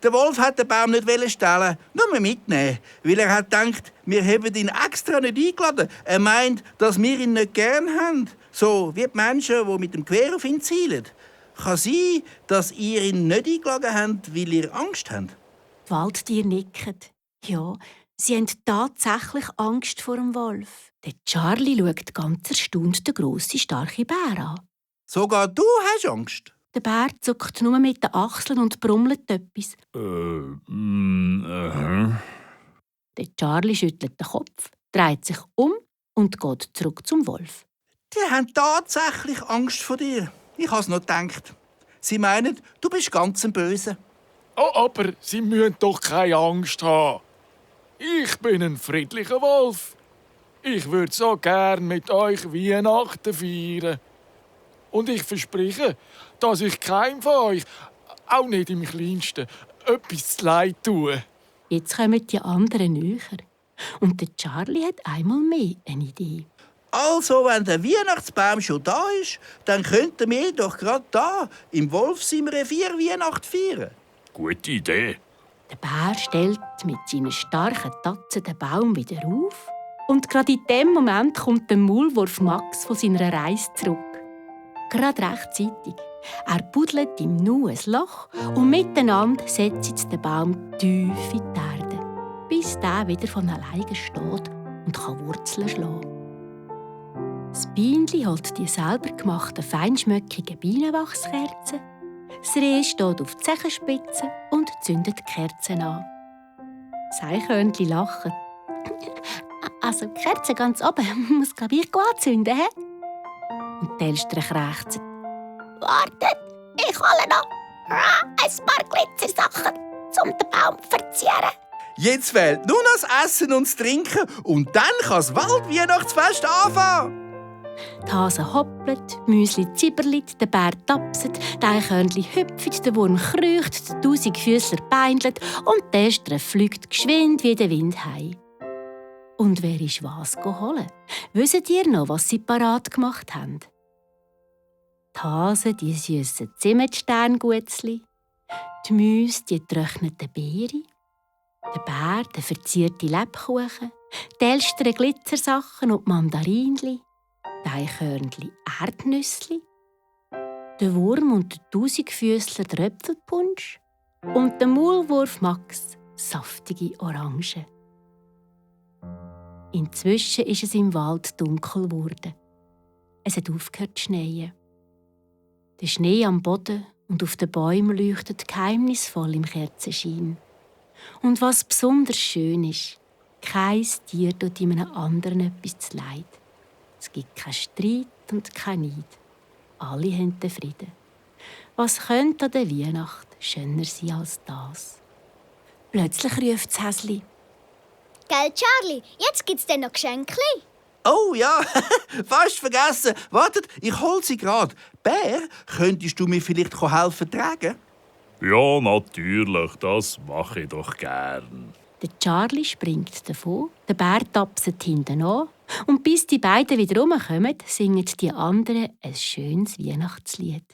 Der Wolf hat den Baum nicht stehlen, nur mitnehmen, weil er hat gedacht, wir haben ihn extra nicht eingeladen. Er meint, dass wir ihn nicht gern haben. So wie die Menschen, die mit dem Gewehr auf ihn zielen. Kann sein, dass ihr ihn nicht eingeladen habt, weil ihr Angst habt? Die Waldtiere nicken. Ja, sie haben tatsächlich Angst vor dem Wolf. Der Charlie schaut ganz erstaunt den grossen, starken Bär an. Sogar du hast Angst? Der Bär zuckt nur mit den Achseln und brummelt etwas. Der Charlie schüttelt den Kopf, dreht sich um und geht zurück zum Wolf. Die haben tatsächlich Angst vor dir. Ich habe es noch gedacht. Sie meinen, du bist ganz ein Böse. Oh, aber Sie müssen doch keine Angst haben. Ich bin ein friedlicher Wolf. Ich würde so gern mit euch Weihnachten feiern. Und ich verspreche, dass ich keinem von euch, auch nicht im Kleinsten, etwas zu leid tue. Jetzt kommen die anderen näher. Und der Charlie hat einmal mehr eine Idee. Also, wenn der Weihnachtsbaum schon da ist, dann könnten wir doch gerade da im Wolfsheim-Revier Weihnacht feiern. Gute Idee. Der Bär stellt mit seinen starken Tatzen den Baum wieder auf. Und gerade in dem Moment kommt der Maulwurf Max von seiner Reise zurück. Gerade rechtzeitig. Er buddelt im Nu ein Loch und miteinander setzen sie den Baum tief in die Erde, bis der wieder von alleine steht und Wurzeln schlagen kann. Das Bienenli holt die selber gemachten, feinschmöckigen Bienenwachskerzen. Das Reh steht auf die Zehenspitze und zündet die Kerzen an. Das Eichhörnchen lacht. Also die Kerze ganz oben muss ich anzünden, he? Und die Elstern krächzen. Wartet, ich hole noch ein paar Glitzersachen, um den Baum zu verzieren. Jetzt fehlt nur noch das Essen und das Trinken und dann kann das Waldweihnachtsfest anfangen. Die Hase hoppelt, die Müsli zibberlit, der Bär tapset, die Eichhörnchen hüpft, der Wurm kreucht, der Tausendfüssler beinelt und die Elstern fliegt geschwind wie der Wind heim. Und wer ist was holen? Wisst ihr noch, was sie parat gemacht haben? Die Hase, die süssen Zimtsternguetzli, die Mäuse, die getrockneten Beeren, der Bär, der verzierte Lebkuchen, die Elstern Glitzersachen und die Mandarinli, die Eichhörnchen Erdnüssli, der Wurm und der Tausendfüssler Tröpfelpunsch und der Maulwurf Max saftige Orangen. Inzwischen ist es im Wald dunkel geworden. Es hat aufgehört zu schneien. Der Schnee am Boden und auf den Bäumen leuchtet geheimnisvoll im Kerzenschein. Und was besonders schön ist, kein Tier tut einem anderen etwas zu leid. Es gibt keinen Streit und keinen Neid. Alle haben den Frieden. Was könnte an der Weihnacht schöner sein als das? Plötzlich ruft das Häsli. Gell, Charlie, jetzt gibt's denn noch Geschenkli? Oh ja, fast vergessen. Wartet, ich hol sie gerade. Bär, könntest du mir vielleicht helfen tragen? Ja, natürlich, das mache ich doch gern. Der Charlie springt davon, der Bär tapset hinten an und bis die beiden wieder rumkommen, singen die anderen ein schönes Weihnachtslied.